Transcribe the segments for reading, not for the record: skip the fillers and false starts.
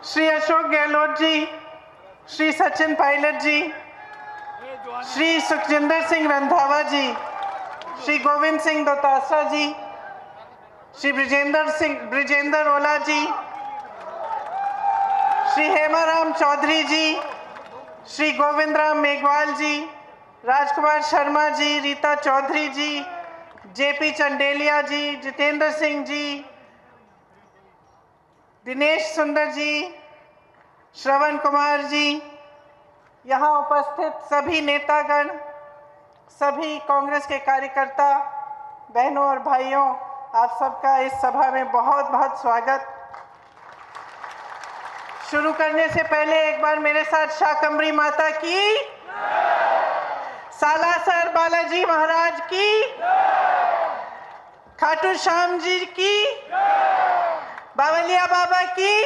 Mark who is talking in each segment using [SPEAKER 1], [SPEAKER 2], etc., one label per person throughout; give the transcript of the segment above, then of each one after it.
[SPEAKER 1] श्री अशोक गहलोत जी, श्री सचिन पायलट जी, श्री सुखजिंदर सिंह रंधावा जी, श्री गोविंद सिंह दोतासरा जी, श्री ब्रिजेंद्र ओला जी, श्री हेमाराम चौधरी जी, श्री गोविंद राम मेघवाल जी, राजकुमार शर्मा जी, रीता चौधरी जी, JP चंडेलिया जी, जितेंद्र सिंह जी, दिनेश सुंदर जी, श्रवण कुमार जी, यहाँ उपस्थित सभी नेतागण, सभी कांग्रेस के कार्यकर्ता, बहनों और भाइयों, आप सबका इस सभा में बहुत बहुत स्वागत। शुरू करने से पहले एक बार मेरे साथ शाकंभरी माता की, सालासर बालाजी महाराज की, खाटू श्याम जी की, बावलिया बाबा की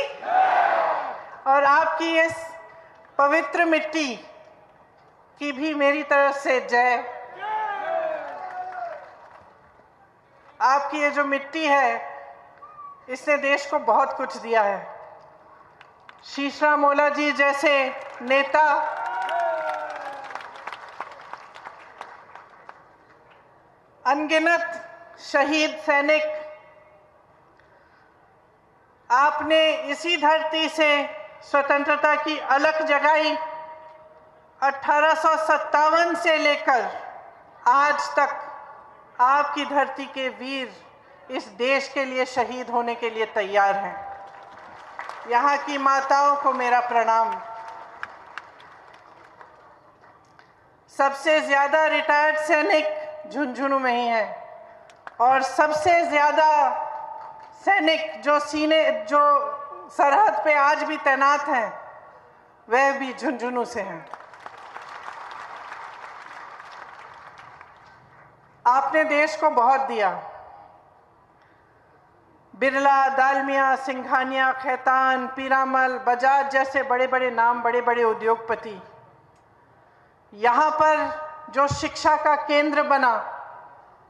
[SPEAKER 1] और आपकी इस पवित्र मिट्टी की भी मेरी तरफ से जय। आपकी ये जो मिट्टी है, इसने देश को बहुत कुछ दिया है। शीशराम ओला जी जैसे नेता, अनगिनत शहीद सैनिक, आपने इसी धरती से स्वतंत्रता की अलख जगाई। 1857 से लेकर आज तक आपकी धरती के वीर इस देश के लिए शहीद होने के लिए तैयार हैं। यहाँ की माताओं को मेरा प्रणाम। सबसे ज्यादा रिटायर्ड सैनिक झुंझुनू में ही हैं और सबसे ज्यादा सैनिक जो सरहद पे आज भी तैनात हैं, वह भी झुंझुनू से हैं। आपने देश को बहुत दिया। बिरला, दालमिया, सिंघानिया, खैतान, पीरामल, बजाज जैसे बड़े बड़े नाम, बड़े बड़े उद्योगपति यहाँ पर जो शिक्षा का केंद्र बना,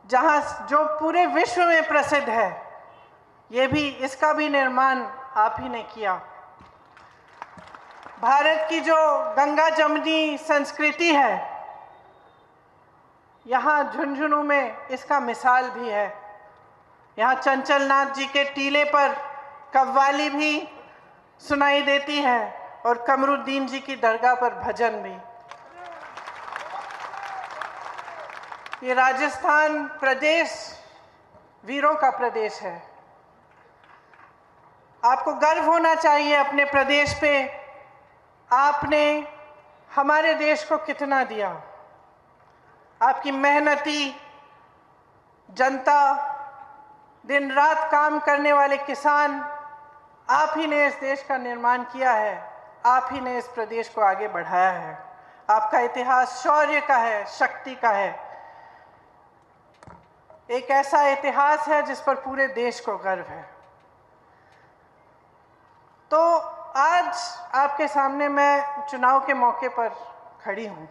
[SPEAKER 1] जहाँ जो पूरे विश्व में प्रसिद्ध है, ये भी, इसका भी निर्माण आप ही ने किया। भारत की जो गंगा जमुनी संस्कृति है, यहाँ झुंझुनू में इसका मिसाल भी है। यहाँ चंचल नाथ जी के टीले पर कव्वाली भी सुनाई देती है और कमरुद्दीन जी की दरगाह पर भजन भी। ये राजस्थान प्रदेश वीरों का प्रदेश है। आपको गर्व होना चाहिए अपने प्रदेश पे। आपने हमारे देश को कितना दिया। आपकी मेहनती जनता, दिन रात काम करने वाले किसान, आप ही ने इस देश का निर्माण किया है। आप ही ने इस प्रदेश को आगे बढ़ाया है। आपका इतिहास शौर्य का है, शक्ति का है। एक ऐसा इतिहास है जिस पर पूरे देश को गर्व है। तो आज आपके सामने मैं चुनाव के मौके पर खड़ी हूँ।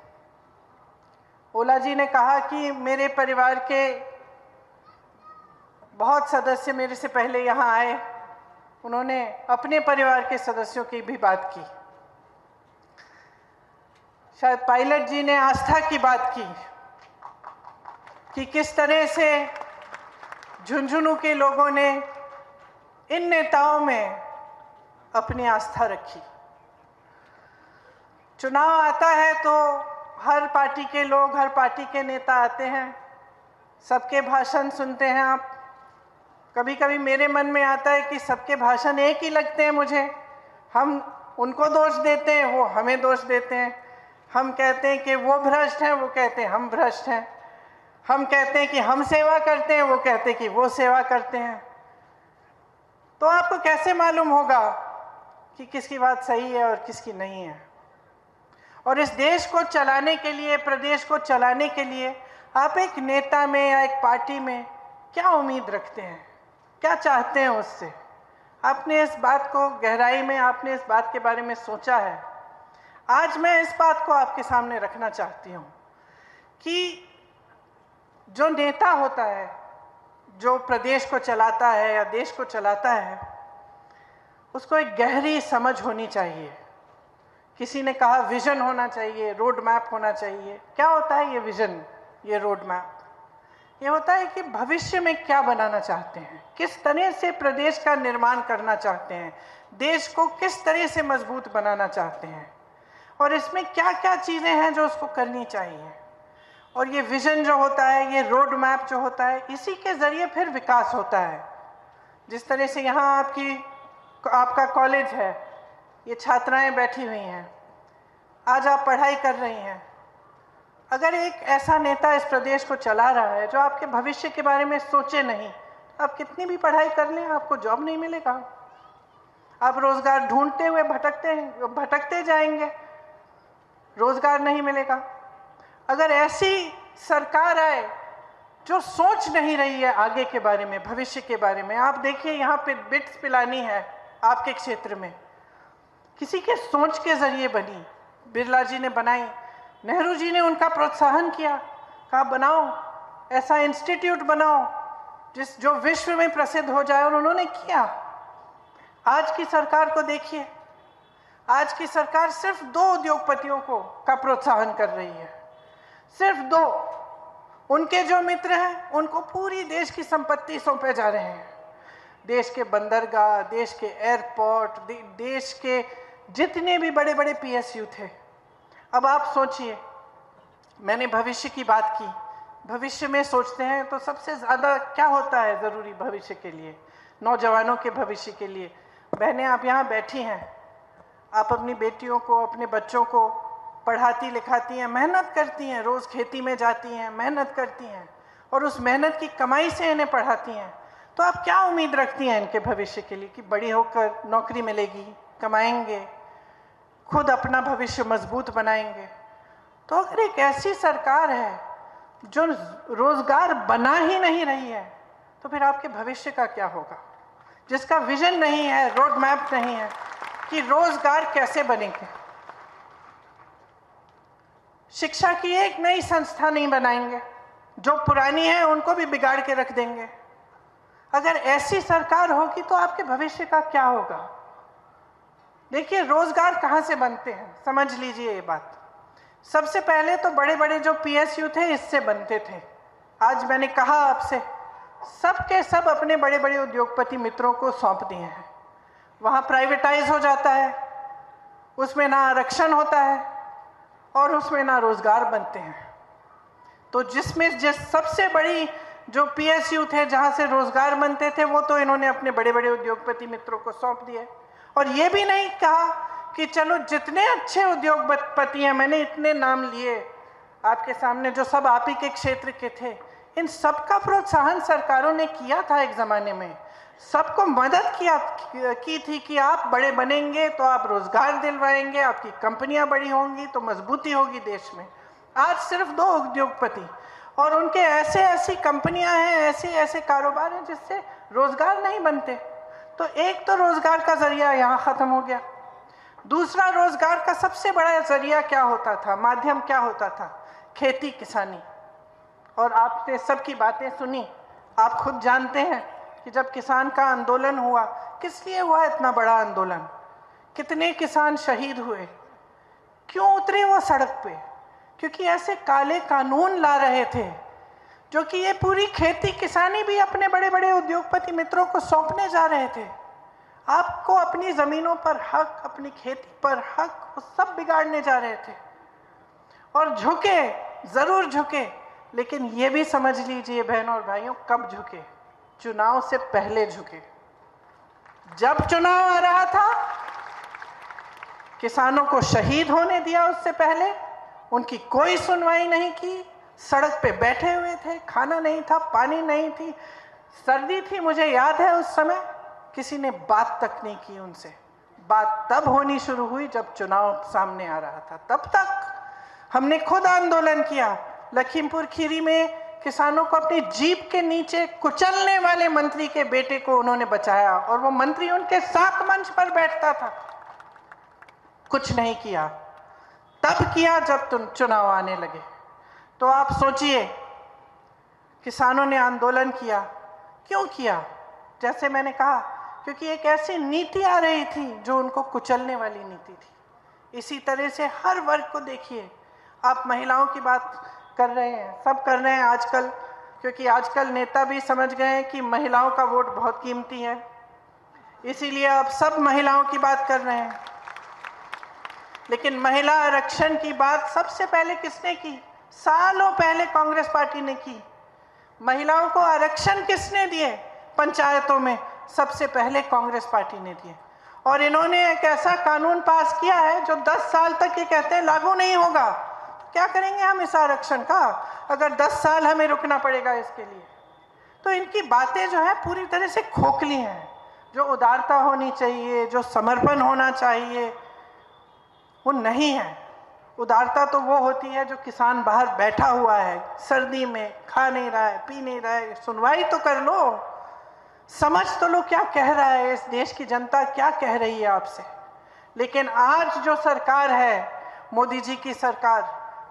[SPEAKER 1] ओला जी ने कहा कि मेरे परिवार के बहुत सदस्य मेरे से पहले यहाँ आए। उन्होंने अपने परिवार के सदस्यों की भी बात की। शायद पायलट जी ने आस्था की बात की कि किस तरह से झुंझुनू के लोगों ने इन नेताओं में अपनी आस्था रखी। चुनाव आता है तो हर पार्टी के लोग, हर पार्टी के नेता आते हैं, सबके भाषण सुनते हैं आप। कभी कभी मेरे मन में आता है कि सबके भाषण एक ही लगते हैं मुझे। हम उनको दोष देते हैं, वो हमें दोष देते हैं। हम कहते हैं कि वो भ्रष्ट हैं, वो कहते हैं हम भ्रष्ट हैं। हम कहते हैं कि हम सेवा करते हैं, वो कहते हैं कि वो सेवा करते हैं। तो आपको कैसे मालूम होगा कि किसकी बात सही है और किसकी नहीं है? और इस देश को चलाने के लिए, प्रदेश को चलाने के लिए आप एक नेता में या एक पार्टी में क्या उम्मीद रखते हैं, क्या चाहते हैं उससे? आपने इस बात को गहराई में, आपने इस बात के बारे में सोचा है? आज मैं इस बात को आपके सामने रखना चाहती हूँ कि जो नेता होता है, जो प्रदेश को चलाता है या देश को चलाता है, उसको एक गहरी समझ होनी चाहिए। किसी ने कहा विजन होना चाहिए, रोड मैप होना चाहिए। क्या होता है ये विजन, ये रोड मैप? ये होता है कि भविष्य में क्या बनाना चाहते हैं, किस तरह से प्रदेश का निर्माण करना चाहते हैं, देश को किस तरह से मजबूत बनाना चाहते हैं, और इसमें क्या क्या चीज़ें हैं जो उसको करनी चाहिए। और ये विजन जो होता है, ये रोड मैप जो होता है, इसी के ज़रिए फिर विकास होता है। जिस तरह से यहाँ आपका कॉलेज है, ये छात्राएं बैठी हुई हैं, आज आप पढ़ाई कर रही हैं। अगर एक ऐसा नेता इस प्रदेश को चला रहा है जो आपके भविष्य के बारे में सोचे नहीं, आप कितनी भी पढ़ाई कर लें, आपको जॉब नहीं मिलेगा। आप रोजगार ढूंढते हुए भटकते जाएंगे, रोजगार नहीं मिलेगा। अगर ऐसी सरकार आए जो सोच नहीं रही है आगे के बारे में, भविष्य के बारे में, आप देखिए यहाँ पे बिट्स पिलानी है आपके क्षेत्र में, किसी के सोच के जरिए बनी। बिरला जी ने बनाई, नेहरू जी ने उनका प्रोत्साहन किया, कहा बनाओ, ऐसा इंस्टीट्यूट बनाओ जो विश्व में प्रसिद्ध हो जाए, और उन्होंने किया। आज की सरकार को देखिए, आज की सरकार सिर्फ 2 उद्योगपतियों का प्रोत्साहन कर रही है, सिर्फ 2। उनके जो मित्र हैं उनको पूरी देश की संपत्ति सौंपे जा रहे हैं, देश के बंदरगाह, देश के एयरपोर्ट, देश के जितने भी बड़े बड़े PSU थे। अब आप सोचिए, मैंने भविष्य की बात की, भविष्य में सोचते हैं तो सबसे ज़्यादा क्या होता है ज़रूरी भविष्य के लिए, नौजवानों के भविष्य के लिए। बहनें आप यहाँ बैठी हैं, आप अपनी बेटियों को, अपने बच्चों को पढ़ाती लिखाती हैं, मेहनत करती हैं, रोज़ खेती में जाती हैं, मेहनत करती हैं, और उस मेहनत की कमाई से इन्हें पढ़ाती हैं। तो आप क्या उम्मीद रखती हैं इनके भविष्य के लिए कि बड़ी होकर नौकरी मिलेगी, कमाएंगे, खुद अपना भविष्य मजबूत बनाएंगे? तो अगर एक ऐसी सरकार है जो रोजगार बना ही नहीं रही है, तो फिर आपके भविष्य का क्या होगा? जिसका विजन नहीं है, रोड मैप नहीं है कि रोजगार कैसे बनेंगे। शिक्षा की एक नई संस्था नहीं बनाएंगे, जो पुरानी है उनको भी बिगाड़ के रख देंगे। अगर ऐसी सरकार होगी तो आपके भविष्य का क्या होगा? देखिए, रोजगार कहाँ से बनते हैं, समझ लीजिए ये बात। सबसे पहले तो बड़े बड़े जो PSU थे इससे बनते थे। आज मैंने कहा आपसे, सब के सब अपने बड़े बड़े उद्योगपति मित्रों को सौंप दिए हैं। वहाँ प्राइवेटाइज हो जाता है, उसमें ना आरक्षण होता है और उसमें ना रोजगार बनते हैं। तो जिसमें सबसे बड़ी जो PSU थे जहाँ से रोजगार बनते थे, वो तो इन्होंने अपने बड़े बड़े उद्योगपति मित्रों को सौंप दिए। और ये भी नहीं कहा कि चलो जितने अच्छे उद्योगपति हैं, मैंने इतने नाम लिए आपके सामने जो सब आप ही के क्षेत्र के थे, इन सब का प्रोत्साहन सरकारों ने किया था एक ज़माने में, सबको मदद की थी कि आप बड़े बनेंगे तो आप रोजगार दिलवाएंगे, आपकी कंपनियां बड़ी होंगी तो मजबूती होगी देश में। आज सिर्फ 2 उद्योगपति और उनके ऐसी कंपनियां हैं, ऐसे कारोबार हैं जिससे रोजगार नहीं बनते। तो एक तो रोजगार का जरिया यहाँ खत्म हो गया। दूसरा, रोजगार का सबसे बड़ा जरिया क्या होता था, माध्यम क्या होता था? खेती किसानी। और आपने सबकी बातें सुनी, आप खुद जानते हैं कि जब किसान का आंदोलन हुआ, किस लिए हुआ इतना बड़ा आंदोलन, कितने किसान शहीद हुए, क्यों उतरे वो सड़क पे? क्योंकि ऐसे काले कानून ला रहे थे जो कि ये पूरी खेती किसानी भी अपने बड़े बड़े उद्योगपति मित्रों को सौंपने जा रहे थे। आपको अपनी जमीनों पर हक, अपनी खेती पर हक, वो सब बिगाड़ने जा रहे थे। और झुके, जरूर झुके, लेकिन ये भी समझ लीजिए बहनों और भाइयों, कब झुके? चुनाव से पहले झुके। जब चुनाव आ रहा था, किसानों को शहीद होने दिया, उससे पहले उनकी कोई सुनवाई नहीं की, सड़क पे बैठे हुए थे, खाना नहीं था, पानी नहीं थी, सर्दी थी, मुझे याद है उस समय किसी ने बात तक नहीं की उनसे। बात तब होनी शुरू हुई जब चुनाव सामने आ रहा था। तब तक हमने खुद आंदोलन किया। लखीमपुर खीरी में किसानों को अपनी जीप के नीचे कुचलने वाले मंत्री के बेटे को उन्होंने बचाया, और वो मंत्री उनके साथ मंच पर बैठता था। कुछ नहीं किया, तब किया जब तुम चुनाव आने लगे। तो आप सोचिए, किसानों ने आंदोलन किया, क्यों किया? जैसे मैंने कहा क्योंकि एक ऐसी नीति आ रही थी जो उनको कुचलने वाली नीति थी। इसी तरह से हर वर्ग को देखिए, आप महिलाओं की बात कर रहे हैं, सब कर रहे हैं आजकल, क्योंकि आजकल नेता भी समझ गए हैं कि महिलाओं का वोट बहुत कीमती है, इसीलिए अब सब महिलाओं की बात कर रहे हैं। लेकिन महिला आरक्षण की बात सबसे पहले किसने की? सालों पहले कांग्रेस पार्टी ने की। महिलाओं को आरक्षण किसने दिए? पंचायतों में सबसे पहले कांग्रेस पार्टी ने दिए। और इन्होंने एक ऐसा कानून पास किया है जो 10 साल तक ये कहते हैं लागू नहीं होगा। क्या करेंगे हम इस आरक्षण का, अगर 10 साल हमें रुकना पड़ेगा इसके लिए? तो इनकी बातें जो है पूरी तरह से खोखली हैं। जो उदारता होनी चाहिए, जो समर्पण होना चाहिए, वो नहीं है। उदारता तो वो होती है जो किसान बाहर बैठा हुआ है, सर्दी में खा नहीं रहा है, पी नहीं रहा है, सुनवाई तो कर लो, समझ तो लो क्या कह रहा है इस देश की जनता, क्या कह रही है आपसे। लेकिन आज जो सरकार है, मोदी जी की सरकार,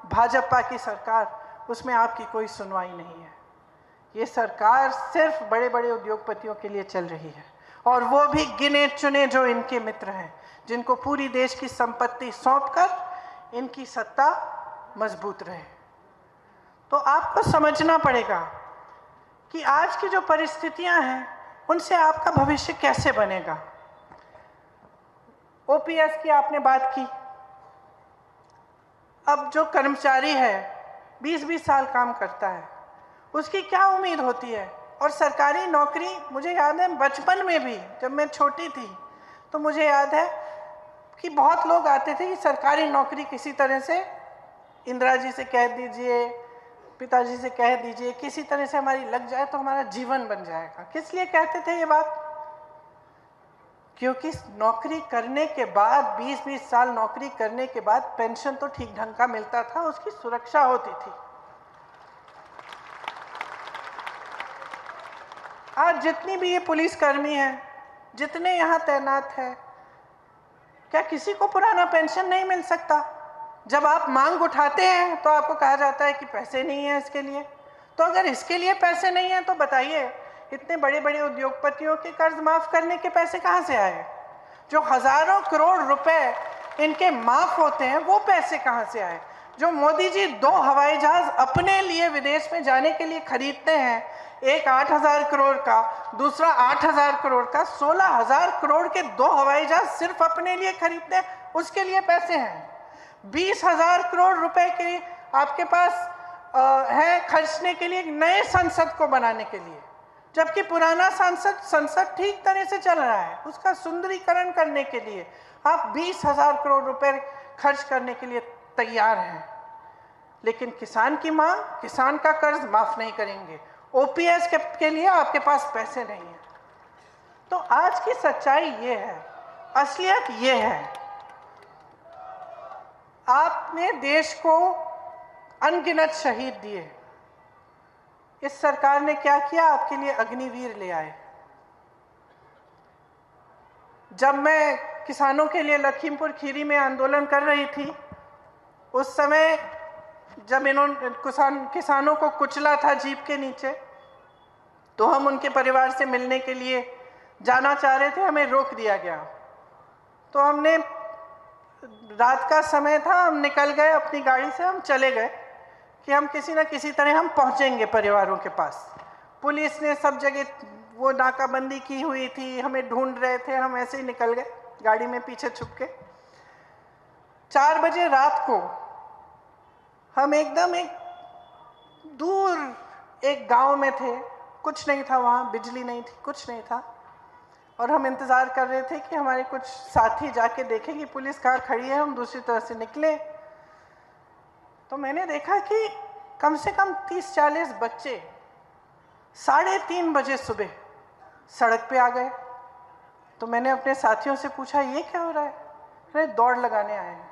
[SPEAKER 1] भाजपा की सरकार, उसमें आपकी कोई सुनवाई नहीं है। ये सरकार सिर्फ बड़े बड़े उद्योगपतियों के लिए चल रही है, और वो भी गिने चुने जो इनके मित्र हैं, जिनको पूरी देश की संपत्ति सौंपकर इनकी सत्ता मजबूत रहे। तो आपको समझना पड़ेगा कि आज की जो परिस्थितियां हैं उनसे आपका भविष्य कैसे बनेगा। ओपीएस की आपने बात की। अब जो कर्मचारी है 20-20 साल काम करता है, उसकी क्या उम्मीद होती है? और सरकारी नौकरी, मुझे याद है बचपन में भी जब मैं छोटी थी तो मुझे याद है कि बहुत लोग आते थे कि सरकारी नौकरी किसी तरह से इंदिरा जी से कह दीजिए, पिताजी से कह दीजिए, किसी तरह से हमारी लग जाए तो हमारा जीवन बन जाएगा। किस लिए कहते थे ये बात? क्योंकि नौकरी करने के बाद 20-20 साल नौकरी करने के बाद पेंशन तो ठीक ढंग का मिलता था, उसकी सुरक्षा होती थी। आज जितनी भी ये पुलिसकर्मी हैं, जितने यहाँ तैनात हैं, क्या किसी को पुराना पेंशन नहीं मिल सकता? जब आप मांग उठाते हैं तो आपको कहा जाता है कि पैसे नहीं है इसके लिए। तो अगर इसके लिए पैसे नहीं है तो बताइए, इतने बड़े बड़े उद्योगपतियों के कर्ज माफ करने के पैसे कहाँ से आए? जो हजारों करोड़ रुपए इनके माफ होते हैं, वो पैसे कहाँ से आए? जो मोदी जी 2 हवाई जहाज अपने लिए विदेश में जाने के लिए खरीदते हैं, एक 8,000 करोड़ का, दूसरा 8,000 करोड़ का, 16,000 करोड़ के 2 हवाई जहाज सिर्फ अपने लिए खरीदते हैं, उसके लिए पैसे हैं। 20,000 करोड़ रुपए के आपके पास है खर्चने के लिए नए संसद को बनाने के लिए, जबकि पुराना संसद ठीक तरह से चल रहा है। उसका सुंदरीकरण करने के लिए आप 20,000 करोड़ रुपए खर्च करने के लिए तैयार हैं, लेकिन किसान की मांग, किसान का कर्ज माफ नहीं करेंगे। ओपीएस के लिए आपके पास पैसे नहीं है। तो आज की सच्चाई ये है, असलियत ये है, आपने देश को अनगिनत शहीद दिए। इस सरकार ने क्या किया? आपके लिए अग्निवीर ले आए। जब मैं किसानों के लिए लखीमपुर खीरी में आंदोलन कर रही थी, उस समय जब इन्होंने किसानों को कुचला था जीप के नीचे, तो हम उनके परिवार से मिलने के लिए जाना चाह रहे थे, हमें रोक दिया गया। तो हमने, रात का समय था, हम निकल गए अपनी गाड़ी से, हम चले गए कि हम किसी न किसी तरह हम पहुंचेंगे परिवारों के पास। पुलिस ने सब जगह वो नाकाबंदी की हुई थी, हमें ढूंढ रहे थे, हम ऐसे ही निकल गए गाड़ी में पीछे छुप के। 4 बजे रात को हम एकदम एक दूर एक गांव में थे, कुछ नहीं था वहाँ, बिजली नहीं थी, कुछ नहीं था, और हम इंतज़ार कर रहे थे कि हमारे कुछ साथी जाके देखें कि पुलिस कहाँ खड़ी है। हम दूसरी तरफ से निकले तो मैंने देखा कि कम से कम 30-40 बच्चे 3:30 बजे सुबह सड़क पे आ गए। तो मैंने अपने साथियों से पूछा, ये क्या हो रहा है? अरे दौड़ लगाने आए हैं।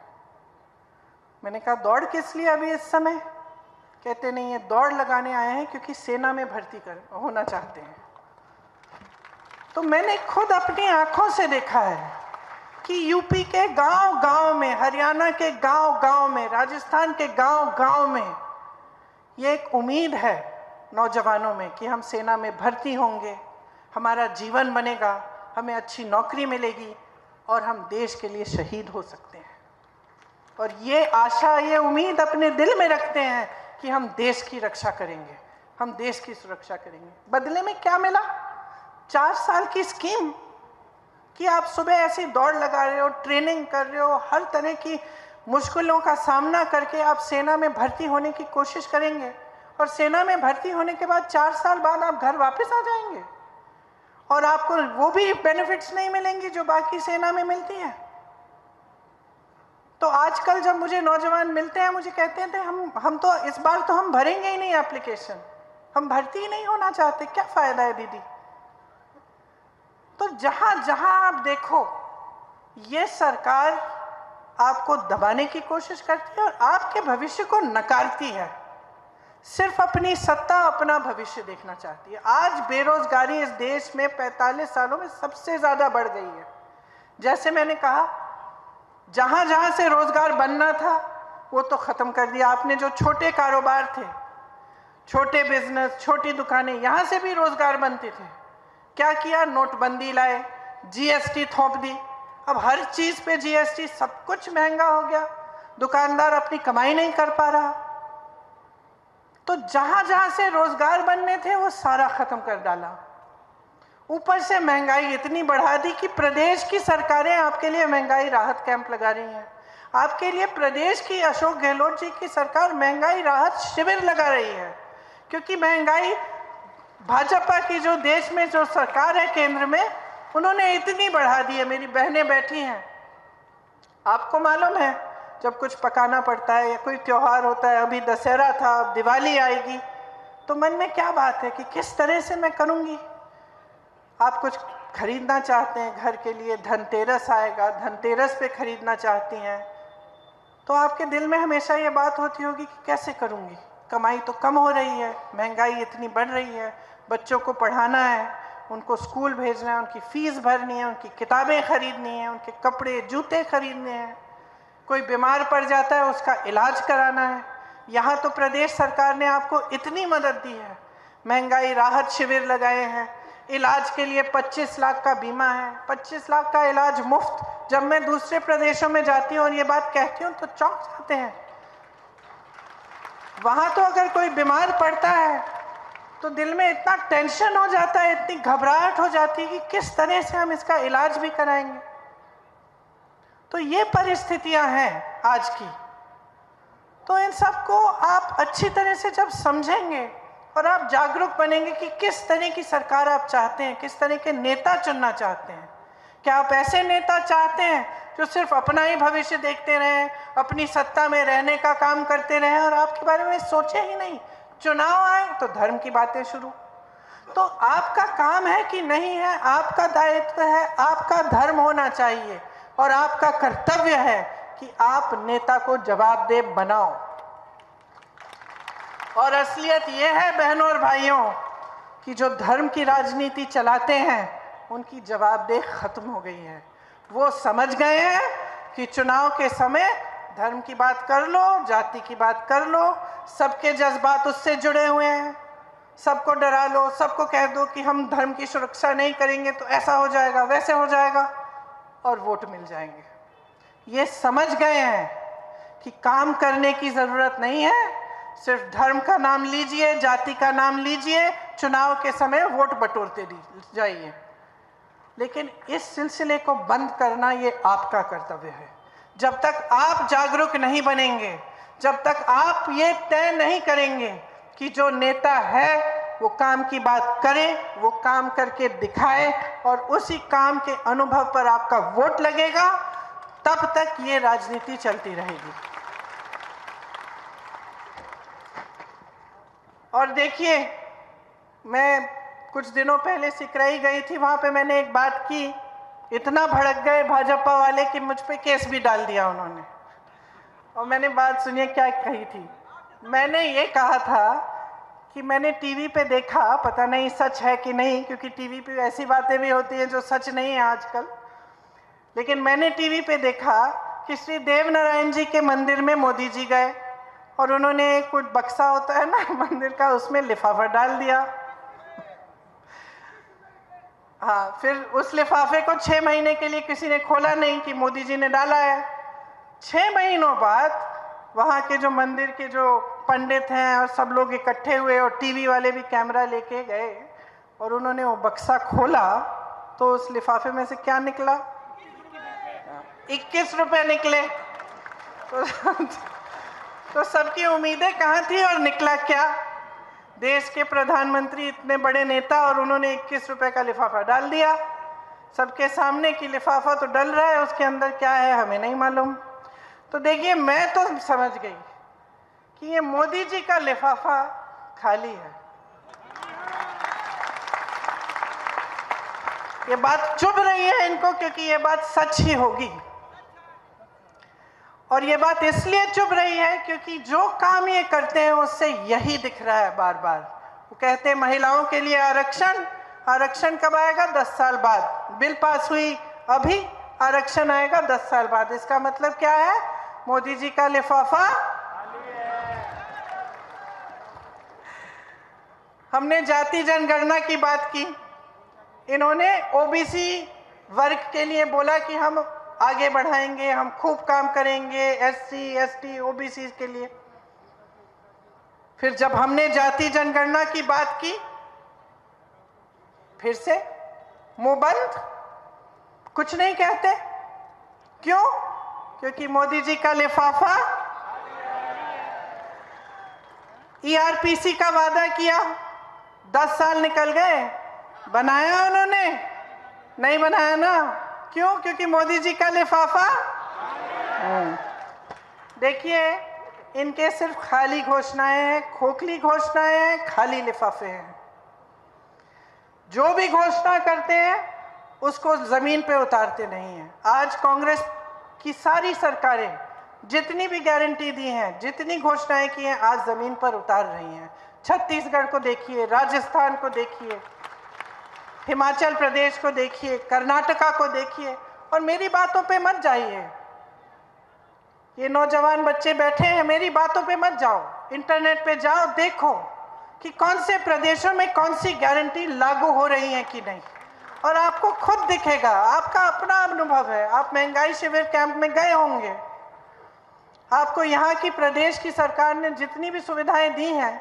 [SPEAKER 1] मैंने कहा, दौड़ किस लिए अभी इस समय? कहते नहीं, ये दौड़ लगाने आए हैं क्योंकि सेना में भर्ती होना चाहते हैं। तो मैंने खुद अपनी आंखों से देखा है कि यूपी के गांव-गांव में, हरियाणा के गांव-गांव में, राजस्थान के गांव-गांव में ये एक उम्मीद है नौजवानों में कि हम सेना में भर्ती होंगे, हमारा जीवन बनेगा, हमें अच्छी नौकरी मिलेगी और हम देश के लिए शहीद हो सकते हैं। और ये आशा, ये उम्मीद अपने दिल में रखते हैं कि हम देश की रक्षा करेंगे, हम देश की सुरक्षा करेंगे। बदले में क्या मिला? 4 साल की स्कीम कि आप सुबह ऐसी दौड़ लगा रहे हो, ट्रेनिंग कर रहे हो, हर तरह की मुश्किलों का सामना करके आप सेना में भर्ती होने की कोशिश करेंगे और सेना में भर्ती होने के बाद 4 साल बाद आप घर वापस आ जाएंगे और आपको वो भी बेनिफिट्स नहीं मिलेंगी जो बाकी सेना में मिलती है। तो आजकल जब मुझे नौजवान मिलते हैं, मुझे कहते थे हम तो इस बार तो हम भरेंगे ही नहीं एप्लीकेशन, हम भर्ती ही नहीं होना चाहते, क्या फायदा है दीदी। तो जहां जहां आप देखो ये सरकार आपको दबाने की कोशिश करती है और आपके भविष्य को नकारती है, सिर्फ अपनी सत्ता, अपना भविष्य देखना चाहती है। आज बेरोजगारी इस देश में 45 सालों में सबसे ज्यादा बढ़ गई है। जैसे मैंने कहा, जहां जहां से रोजगार बनना था वो तो खत्म कर दिया आपने। जो छोटे कारोबार थे, छोटे बिजनेस, छोटी दुकानें, यहां से भी रोजगार बनते थे, क्या किया? नोटबंदी लाए, जीएसटी थोप दी। अब हर चीज पे जीएसटी, सब कुछ महंगा हो गया, दुकानदार अपनी कमाई नहीं कर पा रहा। तो जहां जहां से रोजगार बनने थे वो सारा खत्म कर डाला। ऊपर से महंगाई इतनी बढ़ा दी कि प्रदेश की सरकारें आपके लिए महंगाई राहत कैंप लगा रही हैं। आपके लिए प्रदेश की अशोक गहलोत जी की सरकार महंगाई राहत शिविर लगा रही है, क्योंकि महंगाई भाजपा की जो देश में जो सरकार है केंद्र में, उन्होंने इतनी बढ़ा दी है। मेरी बहनें बैठी हैं, आपको मालूम है जब कुछ पकाना पड़ता है या कोई त्योहार होता है, अभी दशहरा था, अब दिवाली आएगी, तो मन में क्या बात है कि किस तरह से मैं करूंगी। आप कुछ खरीदना चाहते हैं घर के लिए, धनतेरस आएगा, धनतेरस पे खरीदना चाहती हैं, तो आपके दिल में हमेशा ये बात होती होगी कि कैसे करूंगी, कमाई तो कम हो रही है, महंगाई इतनी बढ़ रही है, बच्चों को पढ़ाना है, उनको स्कूल भेजना है, उनकी फीस भरनी है, उनकी किताबें खरीदनी है, उनके कपड़े जूते खरीदने हैं, कोई बीमार पड़ जाता है उसका इलाज कराना है। यहाँ तो प्रदेश सरकार ने आपको इतनी मदद दी है, महंगाई राहत शिविर लगाए हैं, इलाज के लिए 25 लाख का बीमा है, 25 लाख का इलाज मुफ्त। जब मैं दूसरे प्रदेशों में जाती हूँ और ये बात कहती हूँ तो चौंक जाते हैं। वहां तो अगर कोई बीमार पड़ता है तो दिल में इतना टेंशन हो जाता है, इतनी घबराहट हो जाती है कि किस तरह से हम इसका इलाज भी कराएंगे। तो ये परिस्थितियां हैं आज की। तो इन सबको आप अच्छी तरह से जब समझेंगे और आप जागरूक बनेंगे कि किस तरह की सरकार आप चाहते हैं, किस तरह के नेता चुनना चाहते हैं। क्या आप ऐसे नेता चाहते हैं जो सिर्फ अपना ही भविष्य देखते रहें, अपनी सत्ता में रहने का काम करते रहें और आपके बारे में सोचे ही नहीं? चुनाव आए तो धर्म की बातें शुरू। तो आपका काम है कि नहीं है, आपका दायित्व है, आपका धर्म होना चाहिए और आपका कर्तव्य है कि आप नेता को जवाबदेह बनाओ। और असलियत यह है बहनों और भाइयों कि जो धर्म की राजनीति चलाते हैं उनकी जवाबदेही खत्म हो गई है। वो समझ गए हैं कि चुनाव के समय धर्म की बात कर लो, जाति की बात कर लो, सबके जज्बात उससे जुड़े हुए हैं, सबको डरा लो, सबको कह दो कि हम धर्म की सुरक्षा नहीं करेंगे तो ऐसा हो जाएगा, वैसे हो जाएगा और वोट मिल जाएंगे। ये समझ गए हैं कि काम करने की जरूरत नहीं है, सिर्फ धर्म का नाम लीजिए, जाति का नाम लीजिए, चुनाव के समय वोट बटोरते जाइए। लेकिन इस सिलसिले को बंद करना ये आपका कर्तव्य है। जब तक आप जागरूक नहीं बनेंगे, जब तक आप ये तय नहीं करेंगे कि जो नेता है वो काम की बात करे, वो काम करके दिखाए और उसी काम के अनुभव पर आपका वोट लगेगा, तब तक ये राजनीति चलती रहेगी। और देखिए, मैं कुछ दिनों पहले सिकरई गई थी, वहां पे मैंने एक बात की, इतना भड़क गए भाजपा वाले कि मुझ पे केस भी डाल दिया उन्होंने। और मैंने बात सुनिए क्या कही थी। मैंने ये कहा था कि मैंने टीवी पे देखा, पता नहीं सच है कि नहीं, क्योंकि टीवी पे ऐसी बातें भी होती हैं जो सच नहीं है आजकल, लेकिन मैंने टीवी पे देखा कि श्री देव नारायण जी के मंदिर में मोदी जी गए और उन्होंने कुछ बक्सा होता है ना मंदिर का, उसमें लिफाफा डाल दिया। हाँ, फिर उस लिफाफे को 6 महीने के लिए किसी ने खोला नहीं कि मोदी जी ने डाला है। 6 महीनों बाद वहाँ के जो मंदिर के जो पंडित हैं और सब लोग इकट्ठे हुए और टीवी वाले भी कैमरा लेके गए और उन्होंने वो बक्सा खोला तो उस लिफाफे में से क्या निकला? 21 रुपए निकले। तो सबकी उम्मीदें कहाँ थी और निकला क्या? देश के प्रधानमंत्री इतने बड़े नेता और उन्होंने 21 रुपए का लिफाफा डाल दिया सबके सामने कि लिफाफा तो डल रहा है, उसके अंदर क्या है हमें नहीं मालूम। तो देखिए, मैं तो समझ गई कि ये मोदी जी का लिफाफा खाली है। ये बात चुभ रही है इनको क्योंकि ये बात सच ही होगी, और ये बात इसलिए चुभ रही है क्योंकि जो काम ये करते हैं उससे यही दिख रहा है बार बार। वो कहते हैं महिलाओं के लिए आरक्षण, आरक्षण कब आएगा? 10 साल बाद। बिल पास हुई अभी, आरक्षण आएगा 10 साल बाद। इसका मतलब क्या है? मोदी जी का लिफाफा। हमने जाति जनगणना की बात की, इन्होंने ओबीसी वर्ग के लिए बोला कि हम आगे बढ़ाएंगे, हम खूब काम करेंगे एससी, एसटी, ओबीसी के लिए। फिर जब हमने जाति जनगणना की बात की, फिर से मुंह बंद, कुछ नहीं कहते। क्यों? क्योंकि मोदी जी का लिफाफा। ईआरपीसी का वादा किया, 10 साल निकल गए, बनाया उन्होंने? नहीं बनाया ना। क्यों? क्योंकि मोदी जी का लिफाफा। देखिए, इनके सिर्फ खाली घोषणाएं हैं, खोखली घोषणाएं हैं, खाली लिफाफे हैं। जो भी घोषणा करते हैं उसको जमीन पे उतारते नहीं हैं। आज कांग्रेस की सारी सरकारें जितनी भी गारंटी दी हैं, जितनी घोषणाएं की हैं, आज जमीन पर उतार रही हैं। छत्तीसगढ़ को देखिए, राजस्थान को देखिए, हिमाचल प्रदेश को देखिए, कर्नाटका को देखिए, और मेरी बातों पे मत जाइए। ये नौजवान बच्चे बैठे हैं, मेरी बातों पे मत जाओ, इंटरनेट पे जाओ, देखो कि कौन से प्रदेशों में कौन सी गारंटी लागू हो रही है कि नहीं, और आपको खुद दिखेगा। आपका अपना अनुभव है, आप महंगाई शिविर कैंप में गए होंगे, आपको यहाँ की प्रदेश की सरकार ने जितनी भी सुविधाएं दी हैं,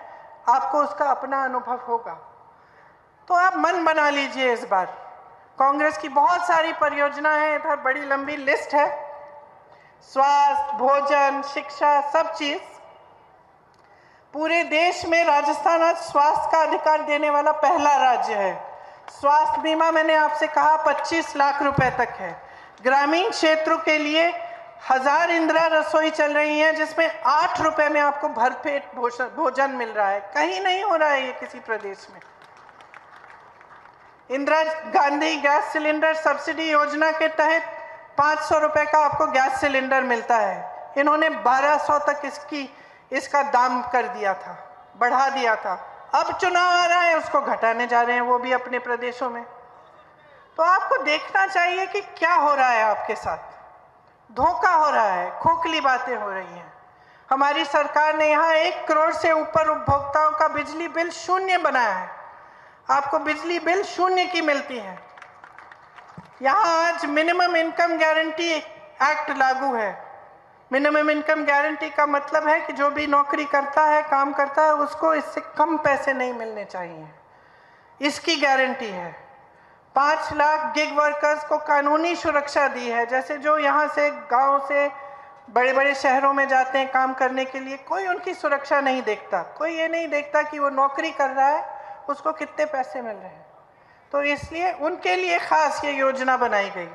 [SPEAKER 1] आपको उसका अपना अनुभव होगा। तो आप मन बना लीजिए इस बार। कांग्रेस की बहुत सारी परियोजना है, इधर बड़ी लंबी लिस्ट है, स्वास्थ्य, भोजन, शिक्षा, सब चीज। पूरे देश में राजस्थान आज स्वास्थ्य का अधिकार देने वाला पहला राज्य है। स्वास्थ्य बीमा मैंने आपसे कहा 25 लाख रुपए तक है। ग्रामीण क्षेत्रों के लिए 1000 इंदिरा रसोई चल रही है, जिसमें 8 रुपए में आपको भरपेट भोजन मिल रहा है। कहीं नहीं हो रहा है ये किसी प्रदेश में। Indira Gandhi gas cylinder subsidy योजना के तहत 500 रुपए का आपको गैस सिलेंडर मिलता है। इन्होंने 1200 तक इसका दाम कर दिया था, बढ़ा दिया था। अब चुनाव आ रहा है, उसको घटाने जा रहे हैं, वो भी अपने प्रदेशों में। तो आपको देखना चाहिए कि क्या हो रहा है आपके साथ। धोखा हो रहा है, खोखली बातें हो रही हैं। हमारी सरकार ने यहाँ 1 करोड़ से ऊपर उपभोक्ताओं का बिजली बिल शून्य बनाया है। आपको बिजली बिल शून्य की मिलती है। यहाँ आज मिनिमम इनकम गारंटी एक्ट लागू है। मिनिमम इनकम गारंटी का मतलब है कि जो भी नौकरी करता है, काम करता है, उसको इससे कम पैसे नहीं मिलने चाहिए, इसकी गारंटी है। 5 लाख गिग वर्कर्स को कानूनी सुरक्षा दी है। जैसे जो यहाँ से गांव से बड़े बड़े शहरों में जाते हैं काम करने के लिए, कोई उनकी सुरक्षा नहीं देखता। कोई ये नहीं देखता कि वो नौकरी कर रहा है, उसको कितने पैसे मिल रहे हैं। तो इसलिए उनके लिए खास ये योजना बनाई गई।